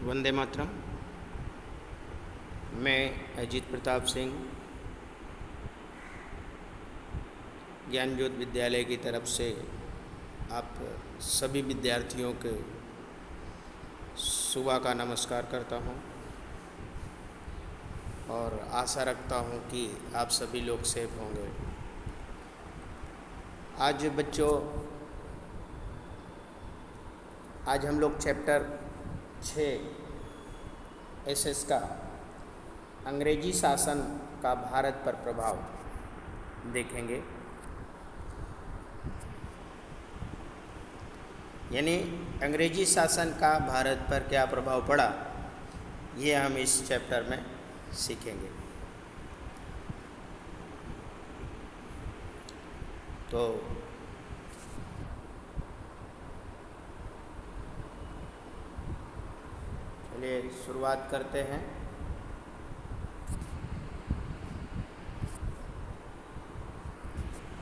वंदे मातरम। मैं अजीत प्रताप सिंह ज्ञान ज्योत विद्यालय की तरफ से आप सभी विद्यार्थियों के सुबह का नमस्कार करता हूं और आशा रखता हूं कि आप सभी लोग सेफ होंगे। आज बच्चों, आज हम लोग चैप्टर 6 एसएस का अंग्रेजी शासन का भारत पर प्रभाव देखेंगे। यानी अंग्रेजी शासन का भारत पर क्या प्रभाव पड़ा, ये हम इस चैप्टर में सीखेंगे। तो चलिए शुरुआत करते हैं।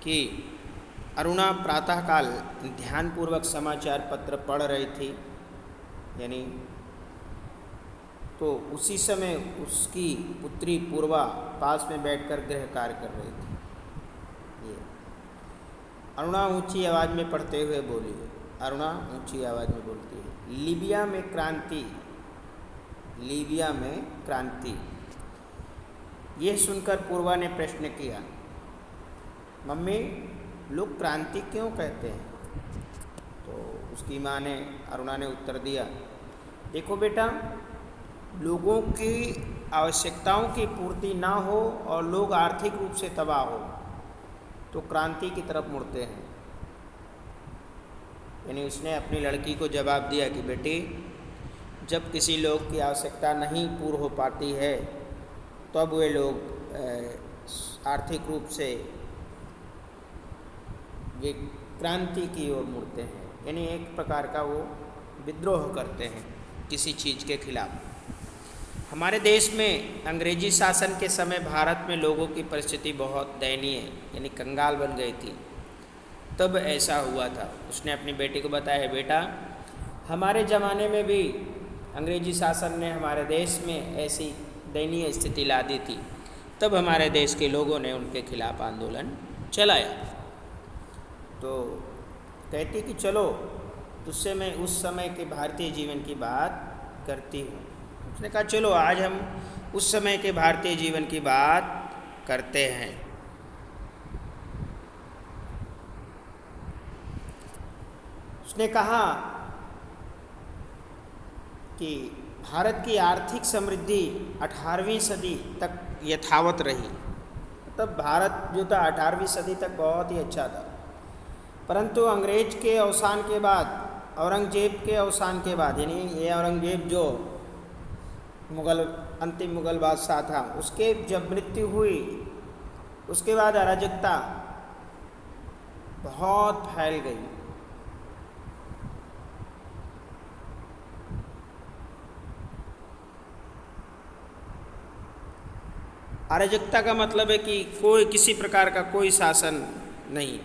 कि अरुणा प्रातःकाल ध्यानपूर्वक समाचार पत्र पढ़ रही थी, यानी तो उसी समय उसकी पुत्री पूर्वा पास में बैठकर गृह कार्य कर रही थी। ये अरुणा ऊंची आवाज़ में पढ़ते हुए बोली। अरुणा ऊंची आवाज़ में बोलती है, लीबिया में क्रांति, लीबिया में क्रांति। यह सुनकर पूर्वा ने प्रश्न किया, मम्मी लोग क्रांति क्यों कहते हैं? तो उसकी माँ ने, अरुणा ने उत्तर दिया, देखो बेटा, लोगों की आवश्यकताओं की पूर्ति ना हो और लोग आर्थिक रूप से तबाह हो तो क्रांति की तरफ मुड़ते हैं। यानी उसने अपनी लड़की को जवाब दिया कि बेटी, जब किसी लोग की आवश्यकता नहीं पूर्ण हो पाती है तब वे लोग आर्थिक रूप से वे क्रांति की ओर मुड़ते हैं, यानी एक प्रकार का वो विद्रोह करते हैं किसी चीज़ के खिलाफ। हमारे देश में अंग्रेजी शासन के समय भारत में लोगों की परिस्थिति बहुत दयनीय, यानी कंगाल बन गई थी। तब ऐसा हुआ था। उसने अपनी बेटी को बताया, बेटा, हमारे ज़माने में भी अंग्रेजी शासन ने हमारे देश में ऐसी दयनीय स्थिति ला दी थी, तब हमारे देश के लोगों ने उनके खिलाफ आंदोलन चलाया। तो कहती कि चलो तुझसे मैं उस समय के भारतीय जीवन की बात करती हूँ। उसने कहा चलो आज हम उस समय के भारतीय जीवन की बात करते हैं। उसने कहा कि भारत की आर्थिक समृद्धि 18वीं सदी तक यथावत रही। तब भारत जो था 18वीं सदी तक बहुत ही अच्छा था, परंतु अंग्रेज के अवसान के बाद, औरंगजेब के अवसान के बाद, यानी ये औरंगजेब जो अंतिम मुगल बादशाह था, उसके जब मृत्यु हुई उसके बाद अराजकता बहुत फैल गई। अराजकता का मतलब है कि कोई किसी प्रकार का कोई शासन नहीं,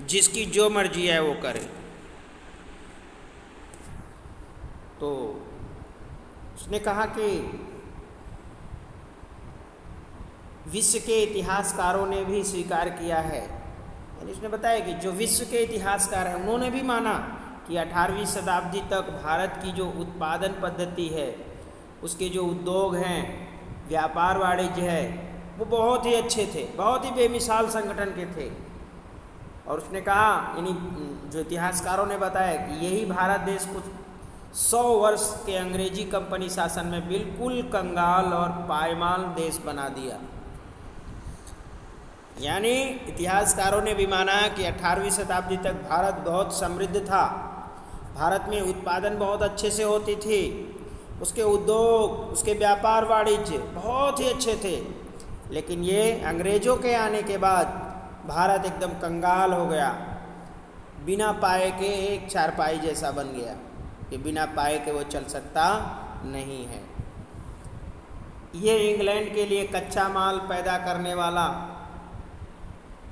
जिसकी जो मर्जी है वो करे। तो उसने कहा कि विश्व के इतिहासकारों ने भी स्वीकार किया है, यानी उसने बताया कि जो विश्व के इतिहासकार हैं उन्होंने भी माना कि 18वीं शताब्दी तक भारत की जो उत्पादन पद्धति है, उसके जो उद्योग हैं, व्यापार वाणिज्य है, वो बहुत ही अच्छे थे, बहुत ही बेमिसाल संगठन के थे। और उसने कहा, यानी जो इतिहासकारों ने बताया कि यही भारत देश कुछ 100 वर्ष के अंग्रेजी कंपनी शासन में बिल्कुल कंगाल और पायमाल देश बना दिया। यानी इतिहासकारों ने भी माना कि 18वीं शताब्दी तक भारत बहुत समृद्ध था, भारत में उत्पादन बहुत अच्छे से होती थी, उसके उद्योग, उसके व्यापार वाणिज्य बहुत ही अच्छे थे। लेकिन ये अंग्रेज़ों के आने के बाद भारत एकदम कंगाल हो गया, बिना पाए के एक चारपाई जैसा बन गया कि बिना पाए के वो चल सकता नहीं है। ये इंग्लैंड के लिए कच्चा माल पैदा करने वाला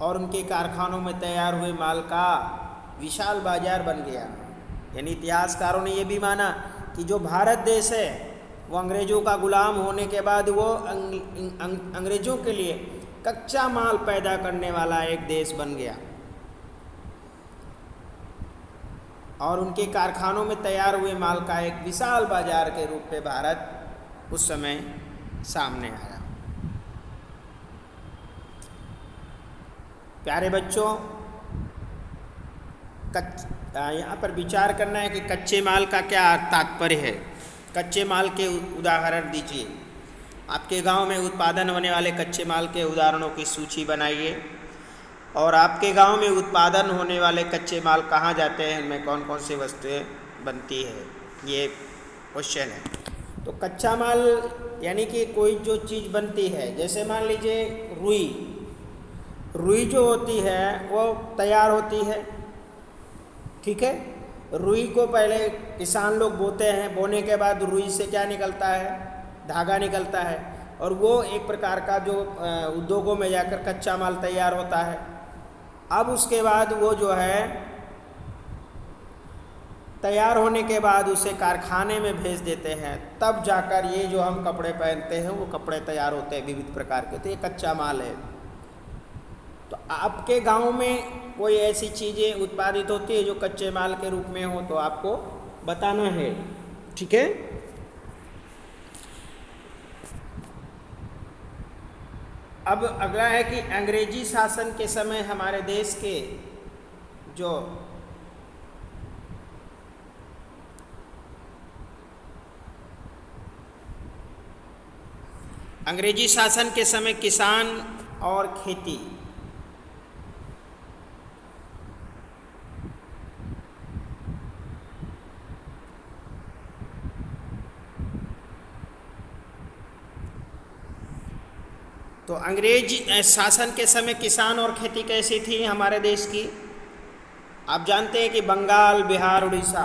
और उनके कारखानों में तैयार हुए माल का विशाल बाजार बन गया। यानी इतिहासकारों ने ये भी माना कि जो भारत देश है वो अंग्रेज़ों का ग़ुलाम होने के बाद वो अंग्रेज़ों के लिए कच्चा माल पैदा करने वाला एक देश बन गया और उनके कारखानों में तैयार हुए माल का एक विशाल बाजार के रूप में भारत उस समय सामने आया। प्यारे बच्चों, यहाँ पर विचार करना है कि कच्चे माल का क्या तात्पर्य है। कच्चे माल के उदाहरण दीजिए। आपके गांव में उत्पादन होने वाले कच्चे माल के उदाहरणों की सूची बनाइए और आपके गांव में उत्पादन होने वाले कच्चे माल कहाँ जाते हैं, इनमें कौन कौन सी वस्तुएं बनती है, ये क्वेश्चन है। तो कच्चा माल यानी कि कोई जो चीज़ बनती है, जैसे मान लीजिए रुई जो होती है वो तैयार होती है, ठीक है। रुई को पहले किसान लोग बोते हैं, बोने के बाद रुई से क्या निकलता है, धागा निकलता है और वो एक प्रकार का जो उद्योगों में जाकर कच्चा माल तैयार होता है। अब उसके बाद वो जो है तैयार होने के बाद उसे कारखाने में भेज देते हैं, तब जाकर ये जो हम कपड़े पहनते हैं वो कपड़े तैयार होते हैं विविध प्रकार के। तो ये कच्चा माल है। तो आपके गांव में कोई ऐसी चीज़ें उत्पादित होती है जो कच्चे माल के रूप में हो तो आपको बताना है, ठीक है। अब अगला है कि अंग्रेजी शासन के समय हमारे देश के जो अंग्रेजी शासन के समय किसान और खेती तो अंग्रेज शासन के समय किसान और खेती कैसी थी हमारे देश की। आप जानते हैं कि बंगाल, बिहार, उड़ीसा,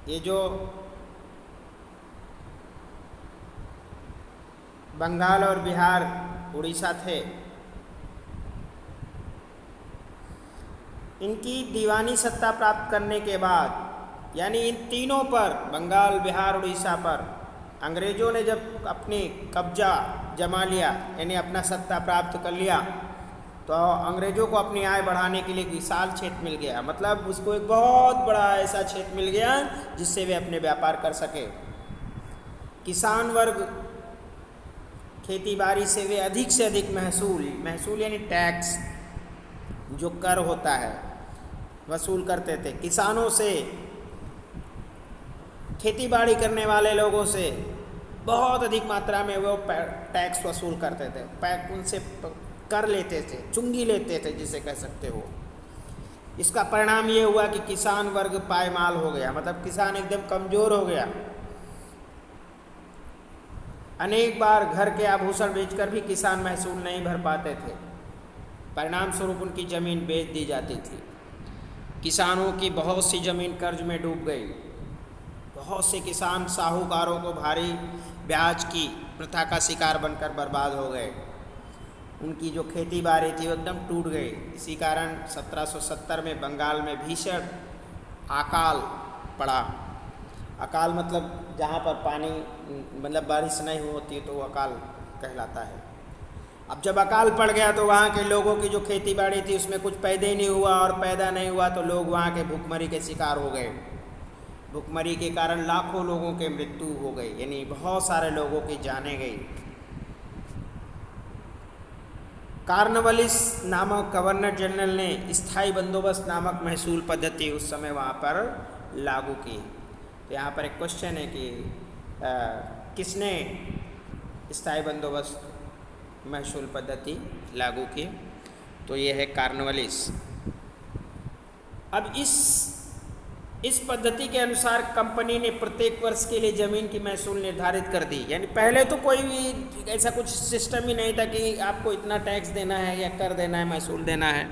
ये जो बंगाल और बिहार, उड़ीसा थे, इनकी दीवानी सत्ता प्राप्त करने के बाद, यानी इन तीनों पर, बंगाल, बिहार, उड़ीसा पर अंग्रेज़ों ने जब अपनी कब्जा जमा लिया, यानी अपना सत्ता प्राप्त कर लिया, तो अंग्रेज़ों को अपनी आय बढ़ाने के लिए विशाल क्षेत्र मिल गया। मतलब उसको एक बहुत बड़ा ऐसा क्षेत्र मिल गया जिससे वे अपने व्यापार कर सके। किसान वर्ग खेती बाड़ी से वे अधिक से अधिक महसूल यानी टैक्स, जो कर होता है, वसूल करते थे। किसानों से, खेती बाड़ी करने वाले लोगों से बहुत अधिक मात्रा में वो टैक्स वसूल करते थे, उनसे कर लेते थे, चुंगी लेते थे जिसे कह सकते हो। इसका परिणाम ये हुआ कि किसान वर्ग पायमाल हो गया, मतलब किसान एकदम कमज़ोर हो गया। अनेक बार घर के आभूषण बेचकर भी किसान महसूल नहीं भर पाते थे। परिणाम स्वरूप उनकी ज़मीन बेच दी जाती थी। किसानों की बहुत सी ज़मीन कर्ज में डूब गई। बहुत से किसान साहूकारों को भारी ब्याज की प्रथा का शिकार बनकर बर्बाद हो गए। उनकी जो खेती बाड़ी थी वो एकदम टूट गई। इसी कारण 1770 में बंगाल में भीषण अकाल पड़ा। अकाल मतलब जहाँ पर पानी, मतलब बारिश नहीं होती तो वो अकाल कहलाता है। अब जब अकाल पड़ गया तो वहाँ के लोगों की जो खेती बाड़ी थी उसमें कुछ पैदा ही नहीं हुआ, और पैदा नहीं हुआ तो लोग वहाँ के भूखमरी के शिकार हो गए। भूखमरी के कारण लाखों लोगों के मृत्यु हो गई, यानी बहुत सारे लोगों की जानें गई। कॉर्नवालिस नामक गवर्नर जनरल ने स्थायी बंदोबस्त नामक महसूल पद्धति उस समय वहाँ पर लागू की। तो यहाँ पर एक क्वेश्चन है कि किसने स्थायी बंदोबस्त महसूल पद्धति लागू की, तो ये है कॉर्नवालिस। अब इस पद्धति के अनुसार कंपनी ने प्रत्येक वर्ष के लिए ज़मीन की महसूल निर्धारित कर दी। यानी पहले तो कोई भी ऐसा कुछ सिस्टम ही नहीं था कि आपको इतना टैक्स देना है या कर देना है, महसूल देना है।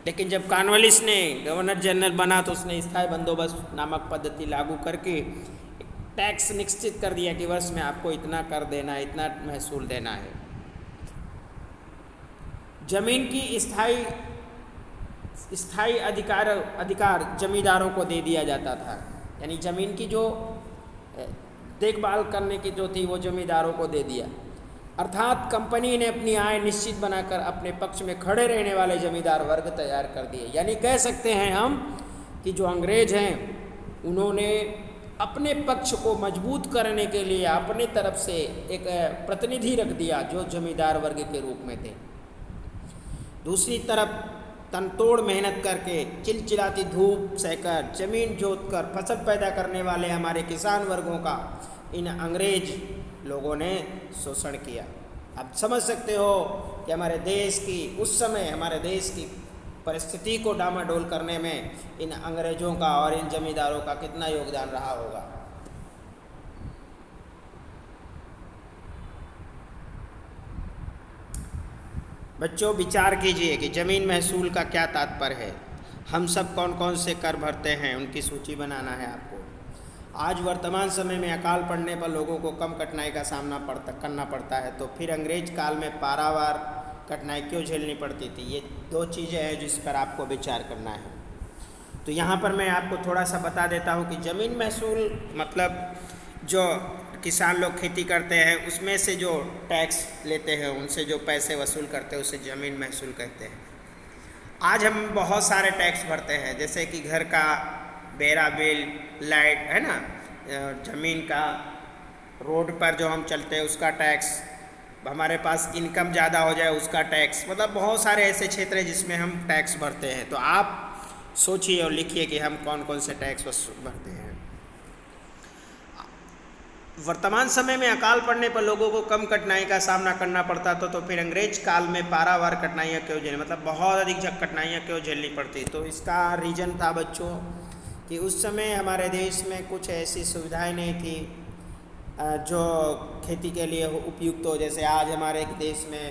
लेकिन जब कॉर्नवालिस ने गवर्नर जनरल बना तो उसने स्थायी बंदोबस्त नामक पद्धति लागू करके टैक्स निश्चित कर दिया कि वर्ष में आपको इतना कर देना है, इतना महसूल देना है। जमीन की स्थायी अधिकार जमींदारों को दे दिया जाता था। यानी ज़मीन की जो देखभाल करने की जो थी वो जमींदारों को दे दिया। अर्थात कंपनी ने अपनी आय निश्चित बनाकर अपने पक्ष में खड़े रहने वाले जमींदार वर्ग तैयार कर दिए। यानी कह सकते हैं हम कि जो अंग्रेज हैं उन्होंने अपने पक्ष को मजबूत करने के लिए अपनी तरफ से एक प्रतिनिधि रख दिया जो जमींदार वर्ग के रूप में थे। दूसरी तरफ तनतोड़ मेहनत करके चिलचिलाती धूप सहकर जमीन जोतकर फसल पैदा करने वाले हमारे किसान वर्गों का इन अंग्रेज लोगों ने शोषण किया। आप समझ सकते हो कि हमारे देश की उस समय हमारे देश की परिस्थिति को डामाडोल करने में इन अंग्रेजों का और इन जमींदारों का कितना योगदान रहा होगा। बच्चों, विचार कीजिए कि ज़मीन महसूल का क्या तात्पर्य है। हम सब कौन कौन से कर भरते हैं, उनकी सूची बनाना है आपको। आज वर्तमान समय में अकाल पड़ने पर लोगों को कम कठिनाई का सामना करना पड़ता है, तो फिर अंग्रेज काल में पारावार कठिनाई क्यों झेलनी पड़ती थी? ये दो चीज़ें हैं जिस पर आपको विचार करना है। तो यहाँ पर मैं आपको थोड़ा सा बता देता हूँ कि ज़मीन महसूल मतलब जो किसान लोग खेती करते हैं उसमें से जो टैक्स लेते हैं, उनसे जो पैसे वसूल करते हैं उसे ज़मीन महसूल कहते हैं। आज हम बहुत सारे टैक्स भरते हैं, जैसे कि घर का बेरा बिल, लाइट, है ना, ज़मीन का, रोड पर जो हम चलते हैं उसका टैक्स, हमारे पास इनकम ज़्यादा हो जाए उसका टैक्स, मतलब बहुत सारे ऐसे क्षेत्र हैं जिसमें हम टैक्स भरते हैं। तो आप सोचिए और लिखिए कि हम कौन कौन से टैक्स भरते हैं। वर्तमान समय में अकाल पड़ने पर लोगों को कम कठिनाई का सामना करना पड़ता था, तो फिर अंग्रेज काल में पारावार कठिनाइयाँ क्यों झेलनी, मतलब बहुत अधिक कठिनाइयाँ क्यों झेलनी पड़ती? तो इसका रीज़न था बच्चों कि उस समय हमारे देश में कुछ ऐसी सुविधाएं नहीं थी जो खेती के लिए उपयुक्त हो। जैसे आज हमारे देश में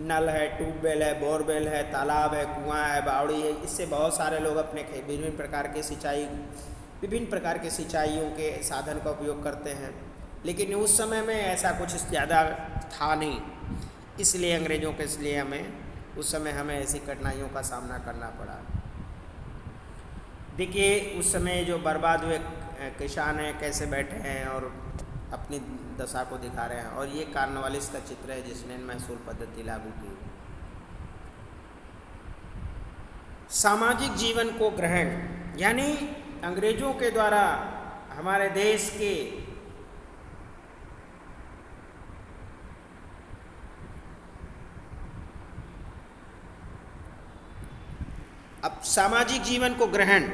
नल है, ट्यूबवेल है, बोरवेल है, तालाब है, कुआं है, बावड़ी है, इससे बहुत सारे लोग अपने विभिन्न प्रकार के सिंचाइयों के साधन का उपयोग करते हैं। लेकिन उस समय में ऐसा कुछ ज़्यादा था नहीं, इसलिए अंग्रेज़ों के इसलिए उस समय हमें ऐसी कठिनाइयों का सामना करना पड़ा। देखिए उस समय जो बर्बाद हुए किसान हैं कैसे बैठे हैं और अपनी दशा को दिखा रहे हैं, और ये कार्नवालिस का चित्र है जिसने महसूल पद्धति लागू की। सामाजिक जीवन को ग्रहण, यानी अंग्रेजों के द्वारा हमारे देश के अब सामाजिक जीवन को ग्रहण,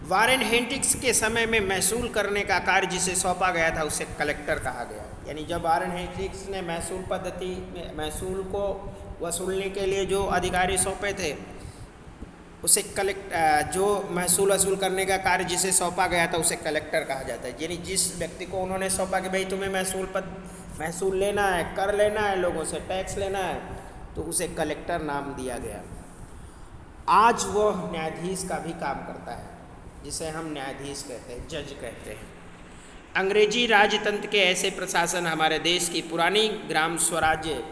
वारेन हेस्टिंग्स के समय में महसूल करने का कार्य जिसे सौंपा गया था उसे कलेक्टर कहा गया। यानी जब वारेन हेस्टिंग्स ने महसूल पद्धति में महसूल को वसूलने के लिए जो अधिकारी सौंपे थे उसे जो महसूल वसूल करने का कार्य जिसे सौंपा गया था उसे कलेक्टर कहा जाता है। यानी जिस व्यक्ति को उन्होंने सौंपा कि भाई तुम्हें महसूल लेना है, कर लेना है, लोगों से टैक्स लेना है, तो उसे कलेक्टर नाम दिया गया। आज वो न्यायाधीश का भी काम करता है जिसे हम न्यायाधीश कहते हैं, जज कहते हैं। अंग्रेजी राजतंत्र के ऐसे प्रशासन हमारे देश की पुरानी ग्राम स्वराज्य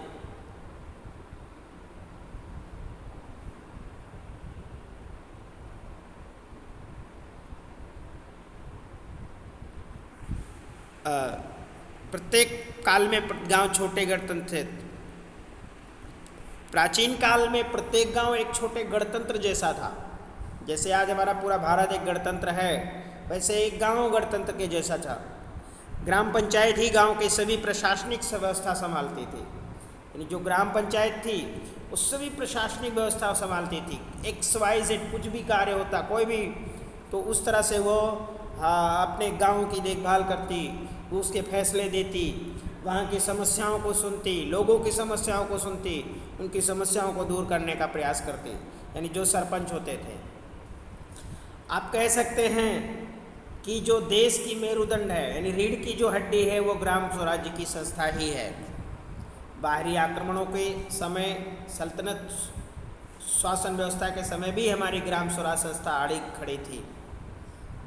प्रत्येक काल में गांव छोटे गणतंत्र थे। प्राचीन काल में प्रत्येक गांव एक छोटे गणतंत्र जैसा था। जैसे आज हमारा पूरा भारत एक गणतंत्र है, वैसे एक गांव गणतंत्र के जैसा था। ग्राम पंचायत ही गांव के सभी प्रशासनिक व्यवस्था संभालती थी। यानी जो ग्राम पंचायत थी वो सभी प्रशासनिक व्यवस्था संभालती थी। XYZ कुछ भी कार्य होता कोई भी, तो उस तरह से वो अपने गांव की देखभाल करती, वो उसके फैसले देती, वहाँ की समस्याओं को सुनती, लोगों की समस्याओं को सुनती, उनकी समस्याओं को दूर करने का प्रयास करती। यानी जो सरपंच होते थे, आप कह सकते हैं कि जो देश की मेरुदंड है, यानी रीढ़ की जो हड्डी है, वो ग्राम स्वराज्य की संस्था ही है। बाहरी आक्रमणों के समय, सल्तनत शासन व्यवस्था के समय भी हमारी ग्राम स्वराज संस्था आड़ी खड़ी थी।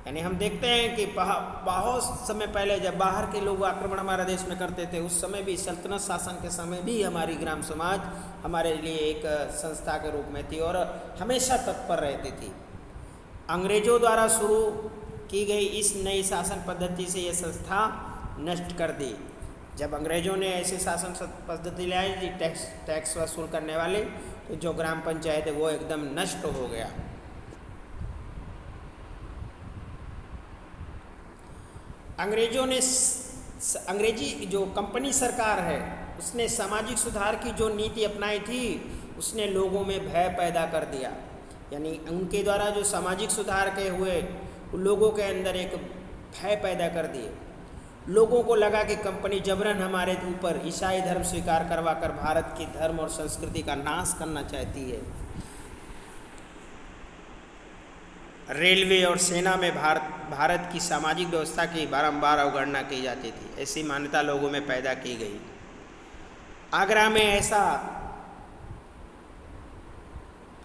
यानी हम देखते हैं कि बहुत समय पहले जब बाहर के लोग आक्रमण हमारे देश में करते थे, उस समय भी सल्तनत शासन के समय भी हमारी ग्राम समाज हमारे लिए एक संस्था के रूप में थी और हमेशा तत्पर रहती थी। अंग्रेजों द्वारा शुरू की गई इस नई शासन पद्धति से यह संस्था नष्ट कर दी। जब अंग्रेज़ों ने ऐसे शासन पद्धति लाई थी टैक्स वसूल करने वाले, तो जो ग्राम पंचायत है वो एकदम नष्ट हो गया। अंग्रेज़ों ने अंग्रेजी जो कंपनी सरकार है उसने सामाजिक सुधार की जो नीति अपनाई थी उसने लोगों में भय पैदा कर दिया। यानी उनके द्वारा जो सामाजिक सुधार के हुए लोगों के अंदर एक भय पैदा कर दिए। लोगों को लगा कि कंपनी जबरन हमारे ऊपर ईसाई धर्म स्वीकार करवा कर भारत की धर्म और संस्कृति का नाश करना चाहती है। रेलवे और सेना में भारत की सामाजिक व्यवस्था की बारंबार अवगणना की जाती थी, ऐसी मान्यता लोगों में पैदा की गई। आगरा में ऐसा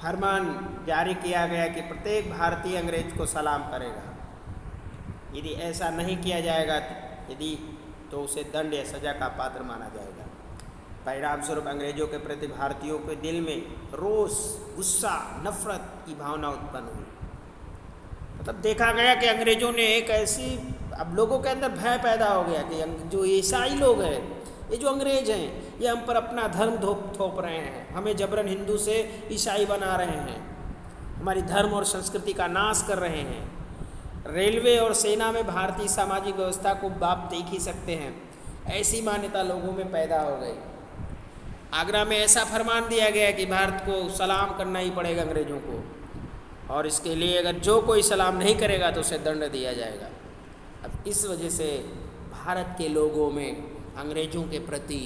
फरमान जारी किया गया कि प्रत्येक भारतीय अंग्रेज को सलाम करेगा। यदि ऐसा नहीं किया जाएगा तो उसे दंड या सजा का पात्र माना जाएगा। परिणाम स्वरूप अंग्रेजों के प्रति भारतीयों के दिल में रोष, गुस्सा, नफरत की भावना उत्पन्न हुई। मतलब देखा गया कि अंग्रेजों ने एक ऐसी, अब लोगों के अंदर भय पैदा हो गया कि जो ईसाई लोग हैं, ये जो अंग्रेज हैं, ये हम पर अपना धर्म थोप रहे हैं, हमें जबरन हिंदू से ईसाई बना रहे हैं, हमारी धर्म और संस्कृति का नाश कर रहे हैं। रेलवे और सेना में भारतीय सामाजिक व्यवस्था को आप देख ही सकते हैं, ऐसी मान्यता लोगों में पैदा हो गई। आगरा में ऐसा फरमान दिया गया कि भारत को सलाम करना ही पड़ेगा अंग्रेजों को, और इसके लिए अगर जो कोई सलाम नहीं करेगा तो उसे दंड दिया जाएगा। अब इस वजह से भारत के लोगों में अंग्रेजों के प्रति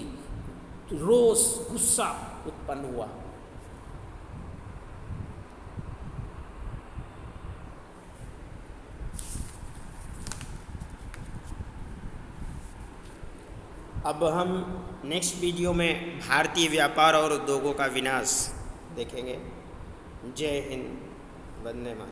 रोष, गुस्सा उत्पन्न हुआ। अब हम नेक्स्ट वीडियो में भारतीय व्यापार और उद्योगों का विनाश देखेंगे। जय हिंद, वंदे मातरम।